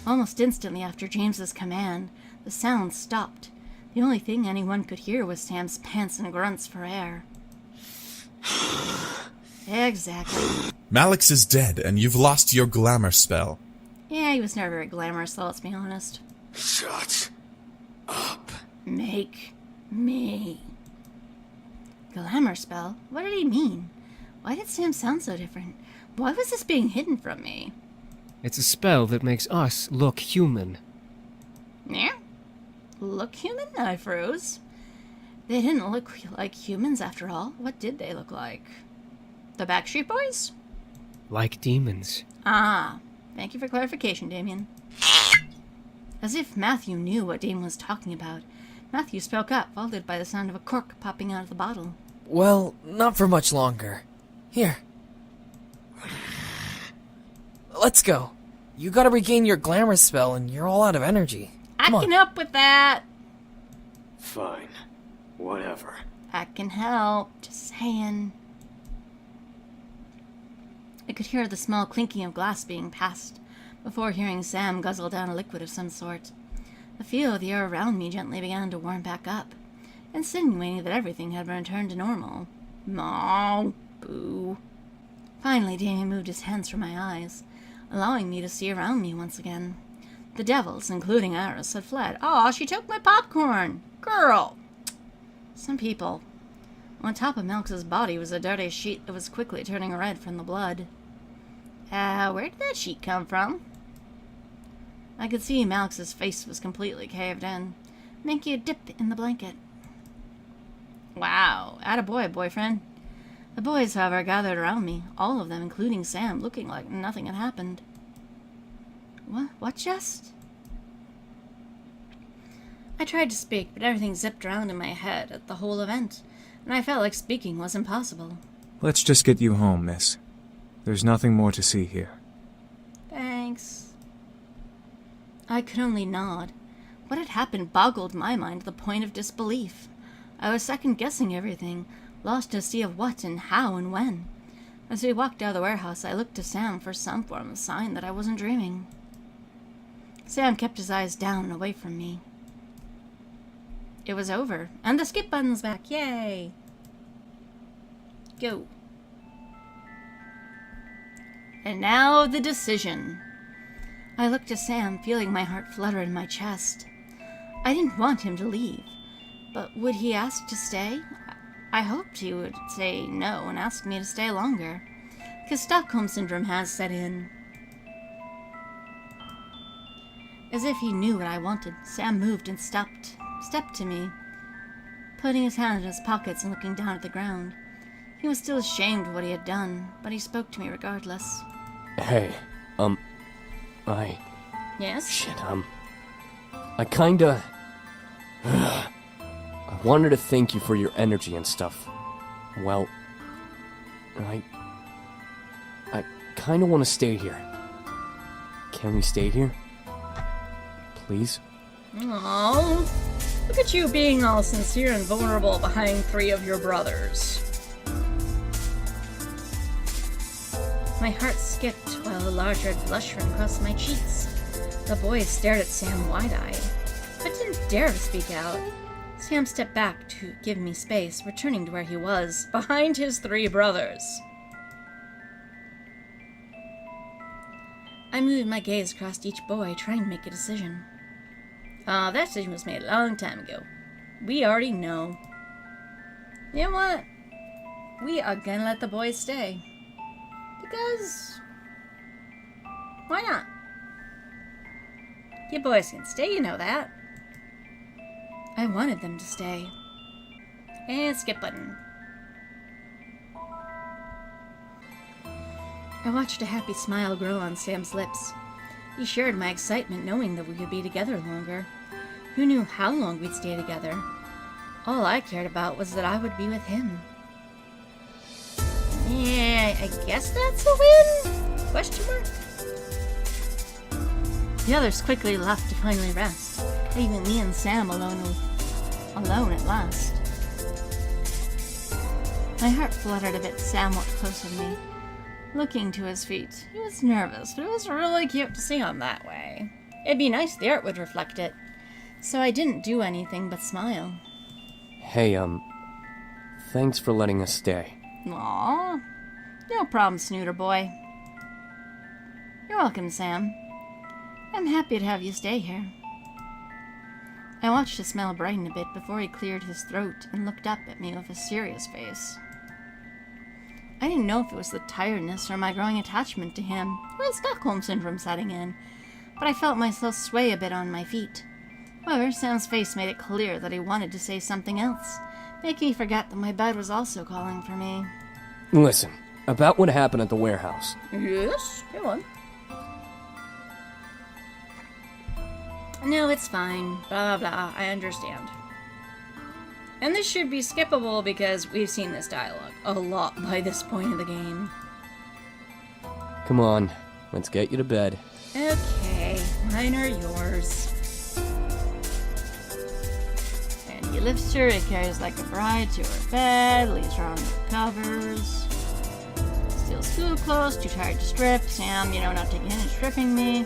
Almost instantly after James's command, the sound stopped. The only thing anyone could hear was Sam's pants and grunts for air. Exactly. Malix is dead, and you've lost your glamour spell. Yeah, he was never very glamorous, though, let's be honest. Shut up. Make me. Glamour spell? What did he mean? Why did Sam sound so different? Why was this being hidden from me? It's a spell that makes us look human. Yeah? Look human? I froze. They didn't look like humans after all. What did they look like? The Backstreet Boys? Like demons. Ah, thank you for clarification, Damien. As if Matthew knew what Damien was talking about, Matthew spoke up, followed by the sound of a cork popping out of the bottle. Well, not for much longer. Here. Let's go. You gotta regain your glamour spell and you're all out of energy. Come on. I can help with that. Fine. Whatever. I can help. Just saying. I could hear the small clinking of glass being passed before hearing Sam guzzle down a liquid of some sort. The feel of the air around me gently began to warm back up, insinuating that everything had returned to normal. No, boo. Finally, Damien moved his hands from my eyes, allowing me to see around me once again. The devils, including Iris, had fled. Aw, she took my popcorn! Girl! Some people. On top of Malix's body was a dirty sheet that was quickly turning red from the blood. Where did that sheet come from? I could see Malix's face was completely caved in, making a dip in the blanket. Wow, attaboy, boyfriend. The boys, however, gathered around me, all of them, including Sam, looking like nothing had happened. What just? I tried to speak, but everything zipped around in my head at the whole event, and I felt like speaking was impossible. Let's just get you home, miss. There's nothing more to see here. Thanks. I could only nod. What had happened boggled my mind to the point of disbelief. I was second-guessing everything, lost to see of what and how and when. As we walked out of the warehouse, I looked to Sam for some form of sign that I wasn't dreaming. Sam kept his eyes down and away from me. It was over, and the skip button's back. Yay! Go. And now the decision. I looked to Sam, feeling my heart flutter in my chest. I didn't want him to leave, but would he ask to stay? I hoped he would say no and ask me to stay longer, because Stockholm Syndrome has set in. As if he knew what I wanted, Sam moved and stepped to me, putting his hand in his pockets and looking down at the ground. He was still ashamed of what he had done, but he spoke to me regardless. Hey, Yes? Shit, I kinda... I wanted to thank you for your energy and stuff. Well, I kinda want to stay here. Can we stay here? Please? Oh, look at you being all sincere and vulnerable behind 3 of your brothers. My heart skipped while a large red blush ran across my cheeks. The boys stared at Sam wide-eyed, but didn't dare to speak out. Sam stepped back to give me space, returning to where he was, behind his 3 brothers. I moved my gaze across each boy, trying to make a decision. That decision was made a long time ago. We already know. You know what? We are gonna let the boys stay. Because... why not? You boys can stay, you know that. I wanted them to stay. And skip button. I watched a happy smile grow on Sam's lips. He shared my excitement knowing that we could be together longer. Who knew how long we'd stay together? All I cared about was that I would be with him. Yeah, I guess that's a win? Question mark? The others quickly left to finally rest, leaving me and Sam alone at last. My heart fluttered a bit as Sam walked closer to me, looking to his feet. He was nervous, but it was really cute to see him that way. It'd be nice the art would reflect it. So I didn't do anything but smile. Hey, thanks for letting us stay. Aw, no problem, Snooter boy. You're welcome, Sam. I'm happy to have you stay here. I watched his smile brighten a bit before he cleared his throat and looked up at me with a serious face. I didn't know if it was the tiredness or my growing attachment to him, or the Stockholm Syndrome setting in, but I felt myself sway a bit on my feet. However, Sam's face made it clear that he wanted to say something else, making me forget that my bed was also calling for me. Listen, about what happened at the warehouse. Yes? Go on. No, it's fine. Blah, blah, blah. I understand. And this should be skippable because we've seen this dialogue a lot by this point of the game. Come on, let's get you to bed. Okay, mine are yours. And he lifts her, he carries like a bride to her bed, leaves her on the covers. Still school clothes, too tired to strip. Sam, not taking any stripping me.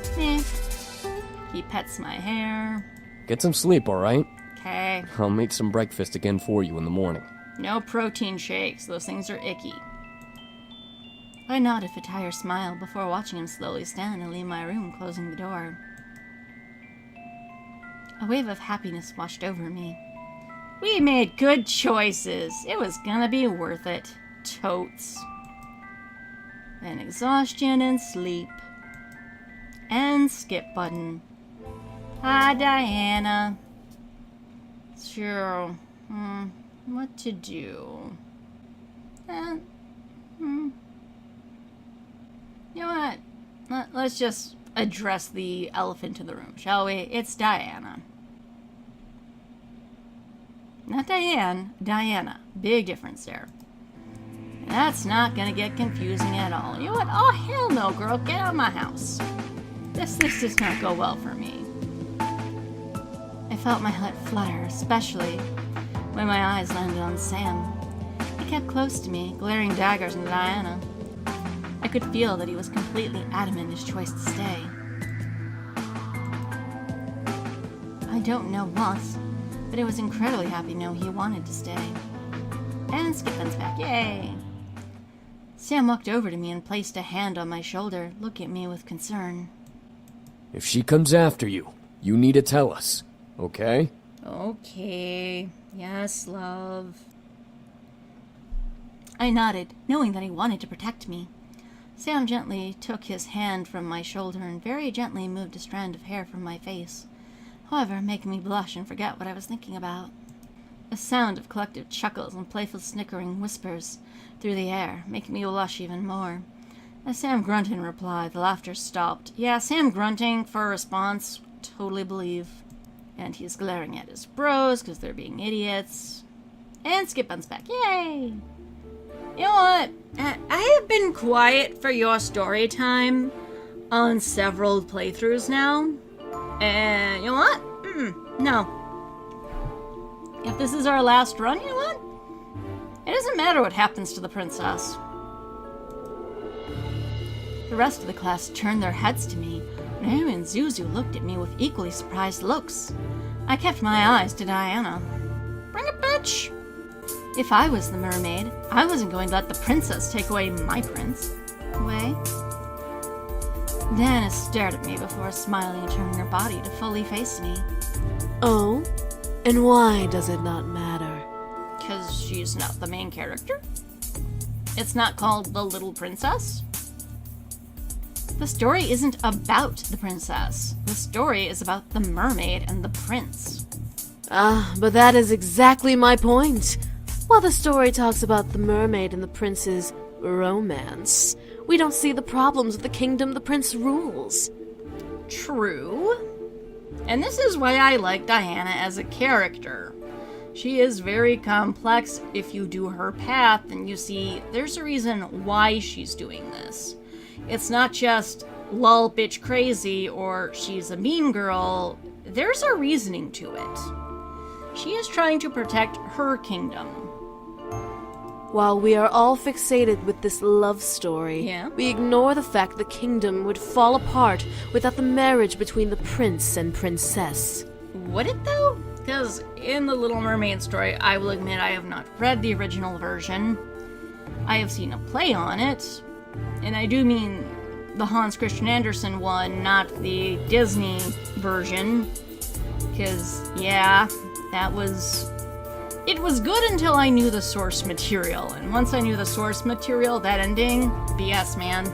He pets my hair. Get some sleep, alright? Okay. I'll make some breakfast again for you in the morning. No protein shakes, those things are icky. I nodded with a tired smile before watching him slowly stand and leave my room, closing the door. A wave of happiness washed over me. We made good choices. It was gonna be worth it. Totes. Then exhaustion and sleep. And skip button. Hi, Diana. Sure. What to do? You know what? Let's just address the elephant in the room, shall we? It's Diana. Not Diane, Diana. Big difference there. That's not gonna get confusing at all. You know what? Oh, hell no, girl. Get out of my house. This does not go well for me. I felt my heart flutter, especially when my eyes landed on Sam. He kept close to me, glaring daggers into Diana. I could feel that he was completely adamant in his choice to stay. I don't know what, but I was incredibly happy to know he wanted to stay. And Skippen's back, yay! Sam walked over to me and placed a hand on my shoulder, looking at me with concern. If she comes after you, you need to tell us, okay? Okay. Yes, love. I nodded, knowing that he wanted to protect me. Sam gently took his hand from my shoulder and very gently moved a strand of hair from my face, however, making me blush and forget what I was thinking about. A sound of collective chuckles and playful snickering whispers through the air, making me blush even more. As Sam grunted in reply, the laughter stopped. Yeah, Sam grunting for a response, totally believe. And he's glaring at his bros because they're being idiots. And Skippen's back, yay! You know what? I have been quiet for your story time on several playthroughs now. And you know what? No. If this is our last run, you know what? It doesn't matter what happens to the princess. The rest of the class turned their heads to me. Naomi and Zuzu looked at me with equally surprised looks. I kept my eyes to Diana. Bring it, bitch! If I was the mermaid, I wasn't going to let the princess take away my prince. Away? Diana stared at me before smiling and turning her body to fully face me. Oh? And why does it not matter? 'Cause she's not the main character? It's not called The Little Princess? The story isn't about the princess. The story is about the mermaid and the prince. But that is exactly my point. While the story talks about the mermaid and the prince's romance, we don't see the problems of the kingdom the prince rules. True. And this is why I like Diana as a character. She is very complex. If you do her path, then you see there's a reason why she's doing this. It's not just lol bitch crazy or she's a mean girl. There's a reasoning to it. She is trying to protect her kingdom. While we are all fixated with this love story, Yeah? we ignore the fact the kingdom would fall apart without the marriage between the prince and princess. Would it though? Because in the Little Mermaid story, I will admit I have not read the original version. I have seen a play on it, and I do mean the Hans Christian Andersen one, not the Disney version. Because, yeah, it was good until I knew the source material, and once I knew the source material, that ending, BS, man.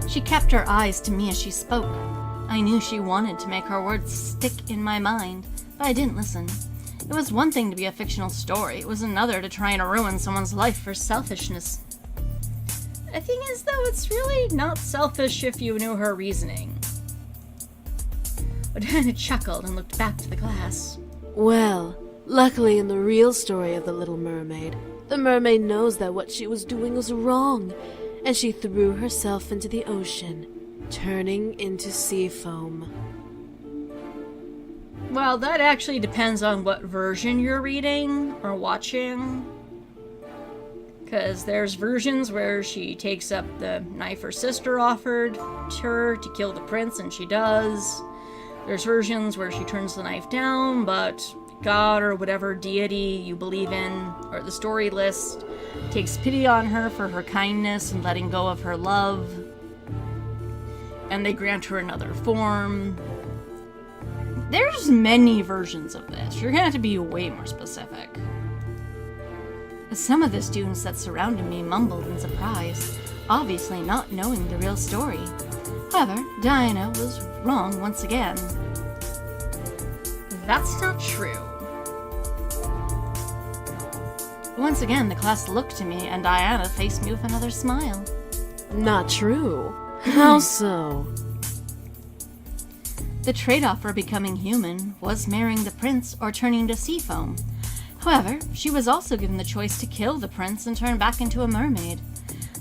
She kept her eyes to me as she spoke. I knew she wanted to make her words stick in my mind, but I didn't listen. It was one thing to be a fictional story, it was another to try and ruin someone's life for selfishness. The thing is, though, it's really not selfish if you knew her reasoning. Diana chuckled and looked back to the glass. Well, luckily in the real story of the Little Mermaid, the mermaid knows that what she was doing was wrong, and she threw herself into the ocean, turning into sea foam. Well, that actually depends on what version you're reading or watching. Because there's versions where she takes up the knife her sister offered her to kill the prince, and she does. There's versions where she turns the knife down, but God or whatever deity you believe in, or the story list, takes pity on her for her kindness and letting go of her love. And they grant her another form. There's many versions of this. You're gonna have to be way more specific. Some of the students that surrounded me mumbled in surprise, obviously not knowing the real story. However, Diana was wrong once again. That's not true. Once again, the class looked to me, and Diana faced me with another smile. Not true. How so? The trade-off for becoming human was marrying the prince or turning to sea foam. However, she was also given the choice to kill the prince and turn back into a mermaid.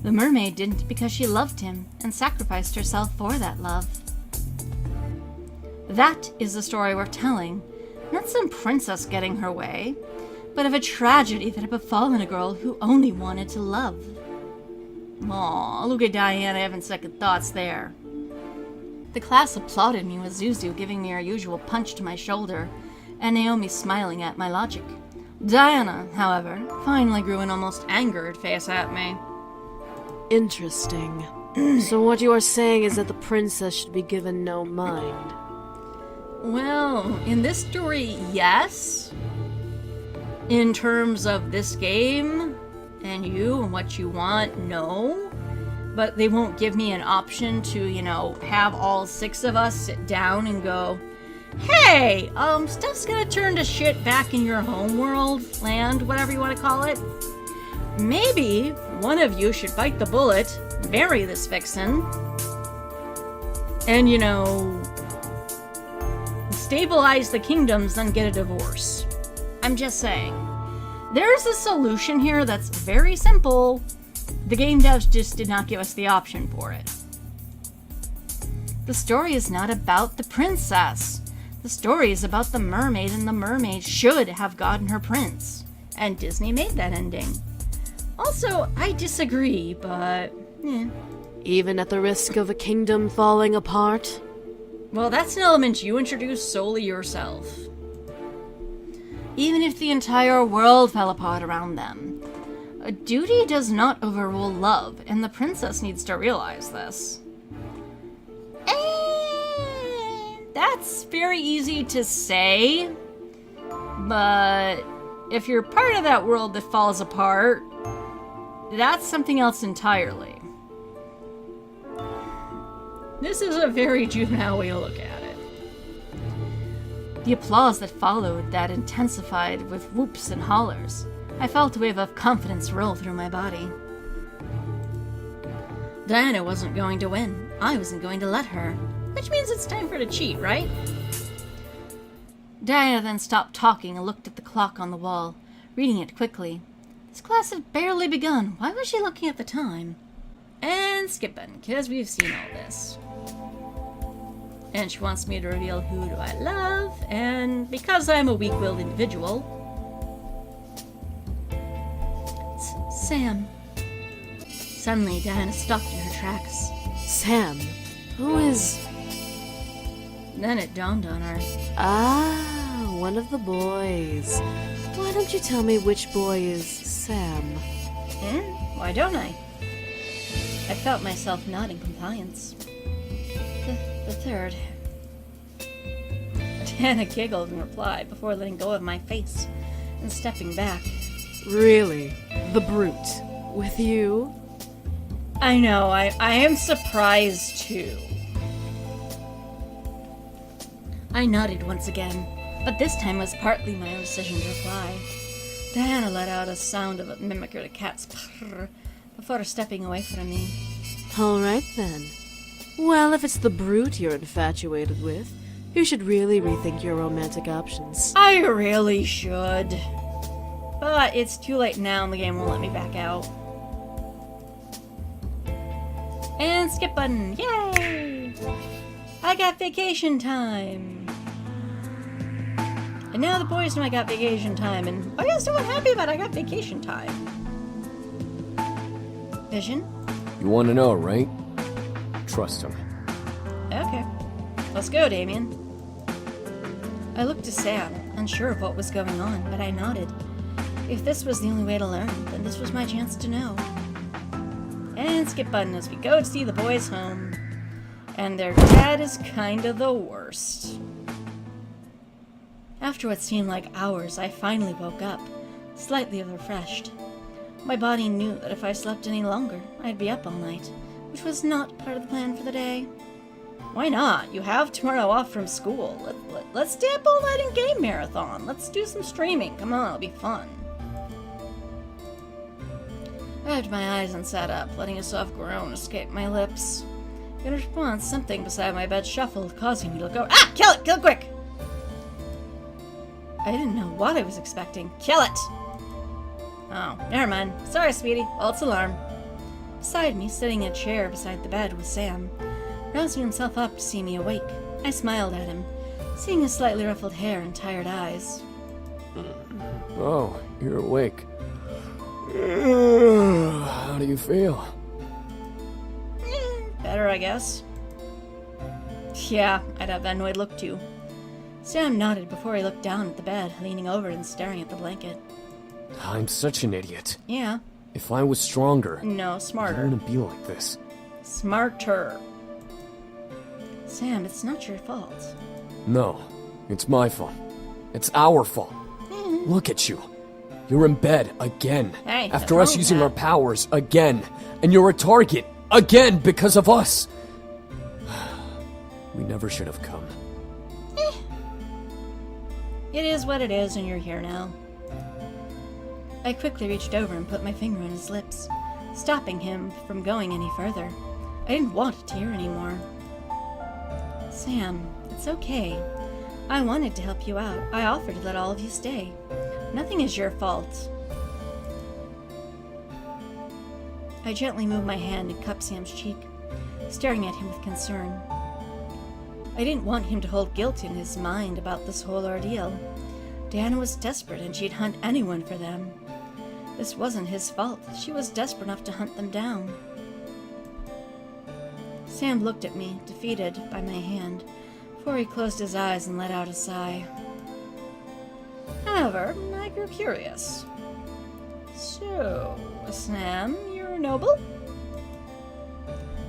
The mermaid didn't because she loved him and sacrificed herself for that love. That is the story we're telling, not some princess getting her way, but of a tragedy that had befallen a girl who only wanted to love. Aw, look at Diane having second thoughts there. The class applauded me with Zuzu giving me her usual punch to my shoulder, and Naomi smiling at my logic. Diana, however, finally grew an almost angered face at me. Interesting. So what you are saying is that the princess should be given no mind. Well, in this story, yes. In terms of this game, and you and what you want, no. But they won't give me an option to, have all 6 of us sit down and go, hey, stuff's gonna turn to shit back in your home world, land, whatever you want to call it. Maybe one of you should bite the bullet, marry this vixen, and, stabilize the kingdoms, then get a divorce. I'm just saying. There's a solution here that's very simple. The game devs just did not give us the option for it. The story is not about the princess. The story is about the mermaid, and the mermaid should have gotten her prince. And Disney made that ending. Also, I disagree, but Even at the risk of a kingdom falling apart? well, that's an element you introduced solely yourself. Even if the entire world fell apart around them, a duty does not overrule love, and the princess needs to realize this. That's very easy to say, but if you're part of that world that falls apart, that's something else entirely. This is a very juvenile way to look at it. The applause that followed that intensified with whoops and hollers. I felt a wave of confidence roll through my body. Diana wasn't going to win. I wasn't going to let her. Which means it's time for her to cheat, right? Diana then stopped talking and looked at the clock on the wall, reading it quickly. This class had barely begun. Why was she looking at the time? And skipping, because we've seen all this. And she wants me to reveal who do I love, and because I'm a weak-willed individual, Sam. Suddenly, Diana stopped in her tracks. Sam, who is... Then it dawned on her. Ah, one of the boys. Why don't you tell me which boy is Sam? Why don't I? I felt myself nodding compliance. The third. Diana giggled in reply before letting go of my face and stepping back. Really? The brute? With you? I know, I am surprised too. I nodded once again, but this time was partly my own decision to reply. Diana let out a sound of a mimicker to cat's purr before stepping away from me. All right then. Well, if it's the brute you're infatuated with, you should really rethink your romantic options. I really should. But it's too late now and the game won't let me back out. And skip button. Yay! I got vacation time. And now the boys know I got vacation time, and I guess someone happy about I got vacation time. Vision? You want to know, right? Trust him. Okay. Let's go, Damien. I looked to Sam, unsure of what was going on, but I nodded. If this was the only way to learn, then this was my chance to know. And skip button as we go to see the boys home. And their dad is kinda the worst. After what seemed like hours, I finally woke up, slightly refreshed. My body knew that if I slept any longer, I'd be up all night, which was not part of the plan for the day. Why not? You have tomorrow off from school. Let's stay up all night and game marathon. Let's do some streaming. Come on, it'll be fun. I rubbed my eyes and sat up, letting a soft groan escape my lips. In response, something beside my bed shuffled, causing me to look over. Ah! Kill it! Kill it quick! I didn't know what I was expecting. Kill it! Oh, never mind. Sorry, sweetie. False alarm. Beside me, sitting in a chair beside the bed, was Sam, rousing himself up to see me awake. I smiled at him, seeing his slightly ruffled hair and tired eyes. Oh, you're awake. How do you feel? Better, I guess. Yeah, I'd have that annoyed look too. Sam nodded before he looked down at the bed, leaning over and staring at the blanket. I'm such an idiot. Yeah. If I was stronger, No, I smarter. wouldn't be like this. Smarter. Sam, it's not your fault. No, it's my fault. It's our fault. Look at you. You're in bed again. Hey, after what's us wrong with using that? our powers again. And you're a target again because of us. We never should have come. It is what it is, and you're here now. I quickly reached over and put my finger on his lips, stopping him from going any further. I didn't want to tear anymore. Sam, it's okay. I wanted to help you out. I offered to let all of you stay. Nothing is your fault. I gently moved my hand and cupped Sam's cheek, staring at him with concern. I didn't want him to hold guilt in his mind about this whole ordeal. Diana was desperate and she'd hunt anyone for them. This wasn't his fault. She was desperate enough to hunt them down. Sam looked at me, defeated by my hand, before he closed his eyes and let out a sigh. However, I grew curious. So, Sam, you're noble?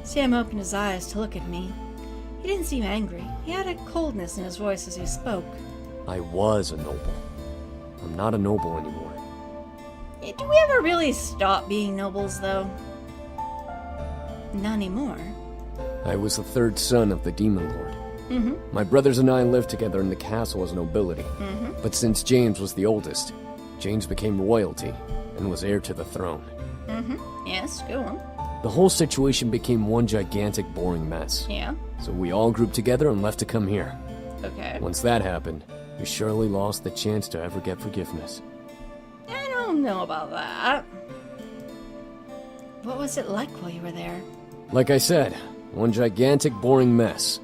Sam opened his eyes to look at me. He didn't seem angry. He had a coldness in his voice as he spoke. I was a noble. I'm not a noble anymore. Do we ever really stop being nobles, though? Not anymore. I was the third son of the Demon Lord. Mm-hmm. My brothers and I lived together in the castle as nobility. Mm-hmm. But since James was the oldest, James became royalty and was heir to the throne. Mm-hmm. Yes, go on. The whole situation became one gigantic, boring mess. Yeah. So we all grouped together and left to come here. Okay. Once that happened, we surely lost the chance to ever get forgiveness. I don't know about that. What was it like while you were there? Like I said, one gigantic, boring mess.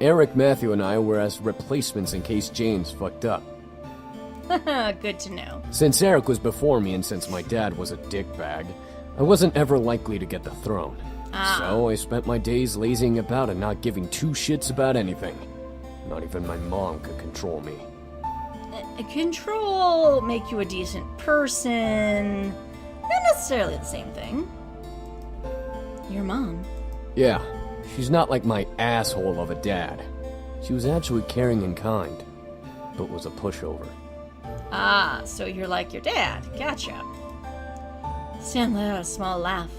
Eric, Matthew, and I were as replacements in case James fucked up. Good to know. Since Eric was before me and since my dad was a dickbag, I wasn't ever likely to get the throne. So I spent my days lazying about and not giving two shits about anything. Not even my mom could control me. Control, make you a decent person. Not necessarily the same thing. Your mom. Yeah, she's not like my asshole of a dad. She was actually caring and kind, but was a pushover. Ah, so you're like your dad. Gotcha. Sam let out a small laugh.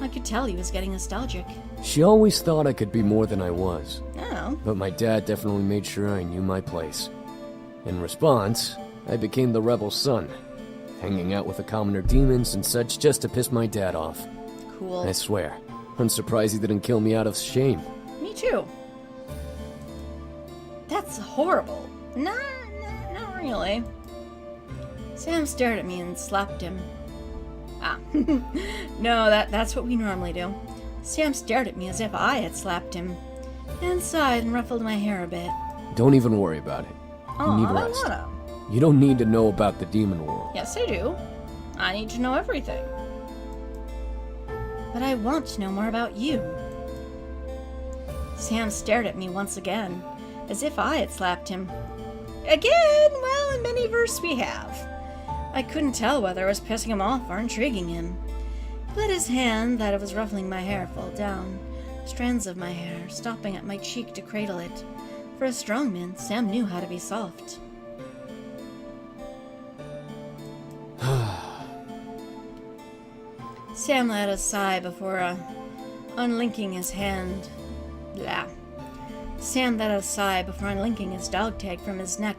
I could tell he was getting nostalgic. She always thought I could be more than I was. Oh. But my dad definitely made sure I knew my place. In response, I became the rebel son, hanging out with the commoner demons and such just to piss my dad off. Cool. I swear, I'm surprised he didn't kill me out of shame. Me too. That's horrible. Not really. Sam stared at me and slapped him. Ah. No, that's what we normally do. Sam stared at me as if I had slapped him, and sighed and ruffled my hair a bit. Don't even worry about it. You need I rest. wanna. You don't need to know about the demon world. Yes, I do. I need to know everything. But I want to know more about you. Sam stared at me once again, as if I had slapped him. Again? Well, in many verse we have. I couldn't tell whether I was pissing him off or intriguing him. He let his hand that was ruffling my hair fall down, strands of my hair, stopping at my cheek to cradle it. For a strong man, Sam knew how to be soft. Sam let a sigh before unlinking his hand. Blah. Sam let out a sigh before unlinking his dog tag from his neck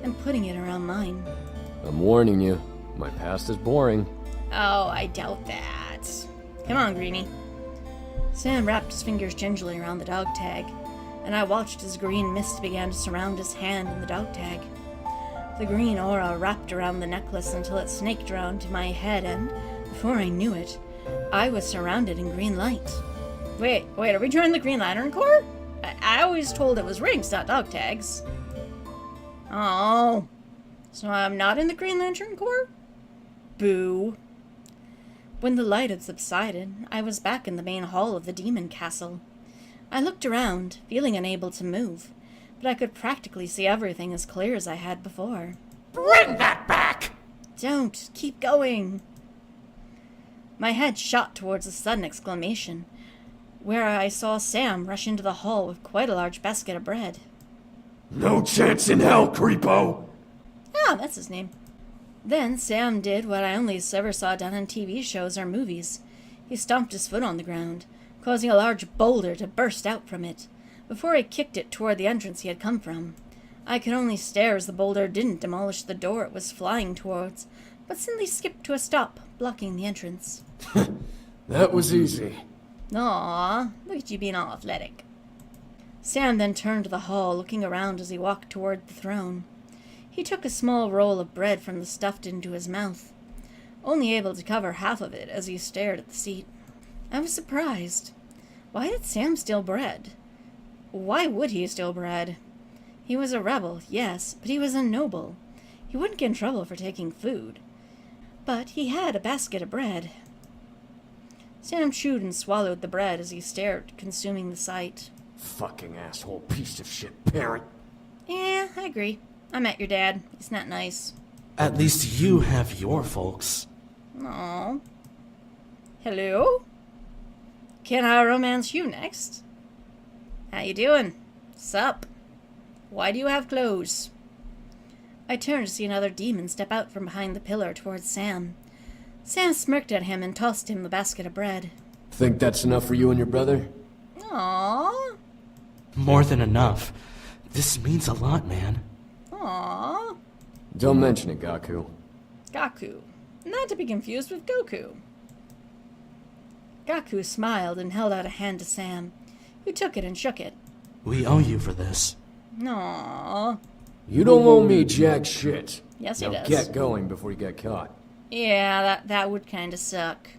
and putting it around mine. I'm warning you, my past is boring. Oh, I doubt that. Come on, Greenie. Sam wrapped his fingers gingerly around the dog tag, and I watched as green mist began to surround his hand and the dog tag. The green aura wrapped around the necklace until it snaked around to my head, and before I knew it, I was surrounded in green light. Wait, are we joining the Green Lantern Corps? I always told it was rings, not dog tags. Oh, so I'm not in the Green Lantern Corps? Boo. When the light had subsided, I was back in the main hall of the demon castle. I looked around, feeling unable to move, but I could practically see everything as clear as I had before. Bring that back! Don't. Keep going. My head shot towards a sudden exclamation, where I saw Sam rush into the hall with quite a large basket of bread. No chance in hell, creepo! Ah, that's his name. Then Sam did what I only ever saw done in TV shows or movies. He stomped his foot on the ground, causing a large boulder to burst out from it, before he kicked it toward the entrance he had come from. I could only stare as the boulder didn't demolish the door it was flying towards, but simply skipped to a stop, blocking the entrance. That was easy. Aw, look at you being all athletic. Sam then turned to the hall, looking around as he walked toward the throne. He took a small roll of bread from the stuffed into his mouth, only able to cover half of it as he stared at the seat. I was surprised. Why did Sam steal bread? Why would he steal bread? He was a rebel, yes, but he was a noble. He wouldn't get in trouble for taking food. But he had a basket of bread. Sam chewed and swallowed the bread as he stared, consuming the sight. Fucking asshole piece of shit parent. Yeah, I agree. I met your dad. He's not nice. At least you have your folks. Aw. Hello? Can I romance you next? How you doing? Sup? Why do you have clothes? I turned to see another demon step out from behind the pillar towards Sam. Sam smirked at him and tossed him the basket of bread. Think that's enough for you and your brother? Aww. More than enough. This means a lot, man. Aww. Don't mention it, Gaku. Gaku. Not to be confused with Goku. Gaku smiled and held out a hand to Sam, who took it and shook it. We owe you for this. Aww. You don't owe me jack shit. Yes, he now does. get going before you get caught. Yeah, that would kinda suck.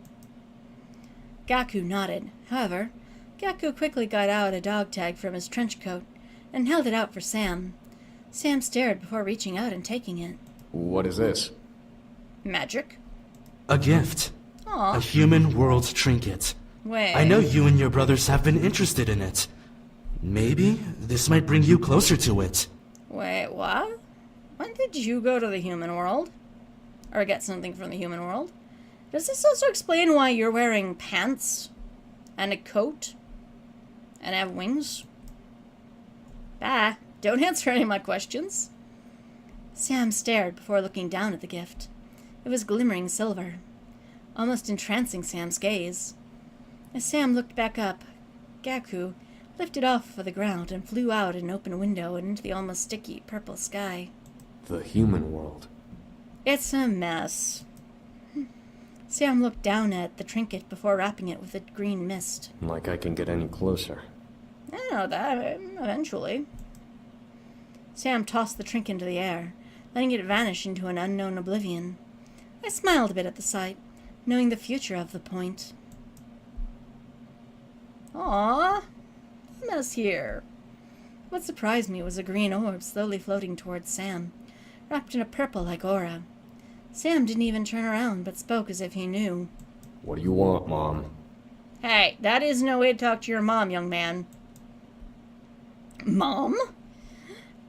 Gaku nodded. However, Gaku quickly got out a dog tag from his trench coat and held it out for Sam. Sam stared before reaching out and taking it. What is this? Magic? A gift. Aw. A human world trinket. Wait. I know you and your brothers have been interested in it. Maybe this might bring you closer to it. Wait, what? When did you go to the human world? Or get something from the human world? Does this also explain why you're wearing pants? And a coat? And have wings? Bah, don't answer any of my questions. Sam stared before looking down at the gift. It was glimmering silver, almost entrancing Sam's gaze. As Sam looked back up, Gaku lifted off of the ground and flew out an open window and into the almost sticky purple sky. The human world. It's a mess. Sam looked down at the trinket before wrapping it with a green mist. Like I can get any closer. I know that, eventually. Sam tossed the trinket into the air, letting it vanish into an unknown oblivion. I smiled a bit at the sight, knowing the future of the point. Aww, a mess here. What surprised me was a green orb slowly floating towards Sam, wrapped in a purple-like aura. Sam didn't even turn around, but spoke as if he knew. What do you want, Mom? Hey, that is no way to talk to your mom, young man. Mom?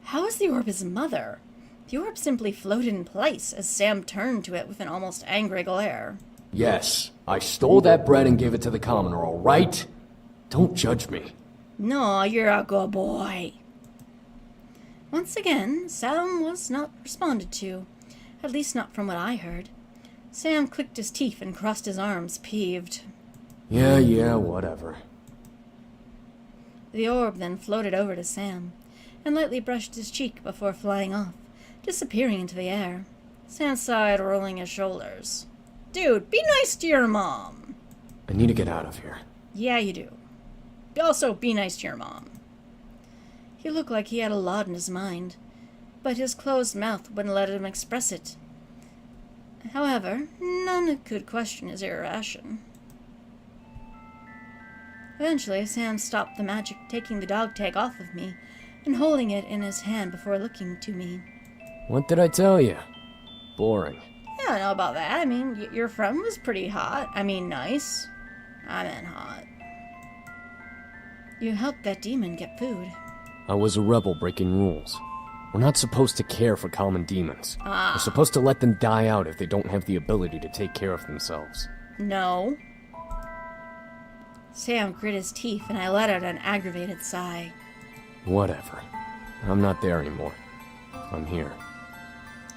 How is the orb his mother? The orb simply floated in place as Sam turned to it with an almost angry glare. Yes, I stole that bread and gave it to the commoner, all right? Don't judge me. No, you're a good boy. Once again, Sam was not responded to, at least not from what I heard. Sam clicked his teeth and crossed his arms, peeved. Yeah, whatever. The orb then floated over to Sam, and lightly brushed his cheek before flying off, disappearing into the air. Sam sighed, rolling his shoulders. Dude, be nice to your mom. I need to get out of here. Yeah, you do. Also, be nice to your mom. He looked like he had a lot in his mind, but his closed mouth wouldn't let him express it. However, none could question his irration. Eventually, Sam stopped the magic, taking the dog tag off of me and holding it in his hand before looking to me. What did I tell you? Boring. I don't know about that. I mean, your friend was pretty hot. I mean, nice. I meant hot. You helped that demon get food. I was a rebel breaking rules. We're not supposed to care for common demons. We're supposed to let them die out if they don't have the ability to take care of themselves. No. Sam grit his teeth and I let out an aggravated sigh. Whatever. I'm not there anymore. I'm here.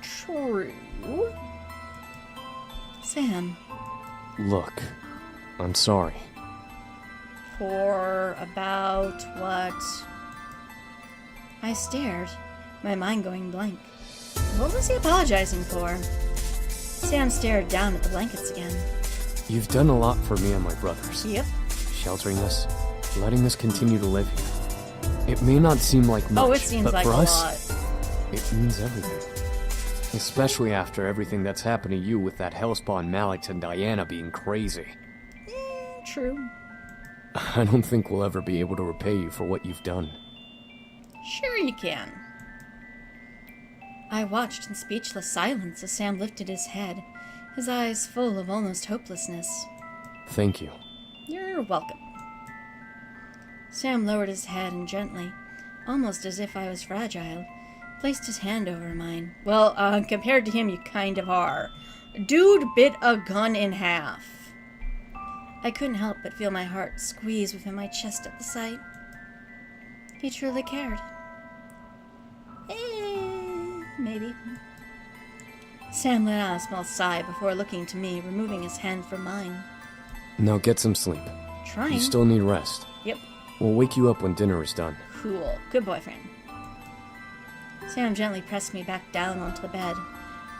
True. Sam. Look, I'm sorry. For about what? I stared, my mind going blank. What was he apologizing for? Sam stared down at the blankets again. You've done a lot for me and my brothers. Yep. Sheltering us, letting us continue to live here. It may not seem like much, Oh, it seems but like for a us, lot. it means everything. Especially after everything that's happened to you with that hellspawn Malix and Diana being crazy. True. I don't think we'll ever be able to repay you for what you've done. Sure you can. I watched in speechless silence as Sam lifted his head, his eyes full of almost hopelessness. Thank you. You're welcome. Sam lowered his head and gently, almost as if I was fragile, placed his hand over mine. Well, compared to him, you kind of are. Dude bit a gun in half. I couldn't help but feel my heart squeeze within my chest at the sight. He truly cared. Maybe. Sam let out a small sigh before looking to me, removing his hand from mine. Now get some sleep. Trying. You still need rest. Yep. We'll wake you up when dinner is done. Cool. Good boyfriend. Sam gently pressed me back down onto the bed,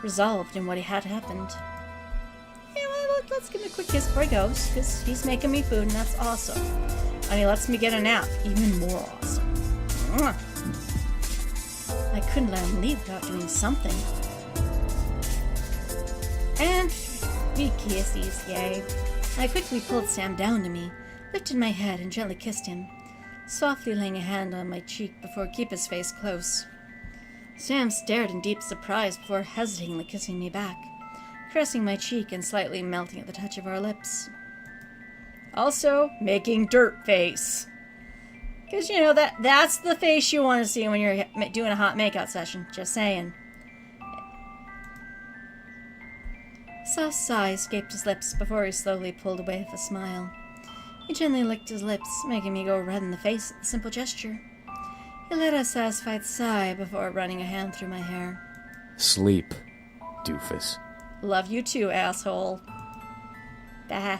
resolved in what had happened. Yeah, well, let's give him a quick kiss before he goes, because he's making me food, and that's awesome. And he lets me get a nap, even more awesome. Mwah. I couldn't let him leave without doing something. And we kisses, yay. I quickly pulled Sam down to me, lifted my head and gently kissed him, softly laying a hand on my cheek before keep his face close. Sam stared in deep surprise before hesitatingly kissing me back, caressing my cheek and slightly melting at the touch of our lips. Also, making dirt face. Because, you know, that's the face you want to see when you're doing a hot makeout session. Just saying. A soft sigh escaped his lips before he slowly pulled away with a smile. He gently licked his lips, making me go red in the face at the simple gesture. He let a satisfied sigh before running a hand through my hair. Sleep, doofus. Love you too, asshole. Bah.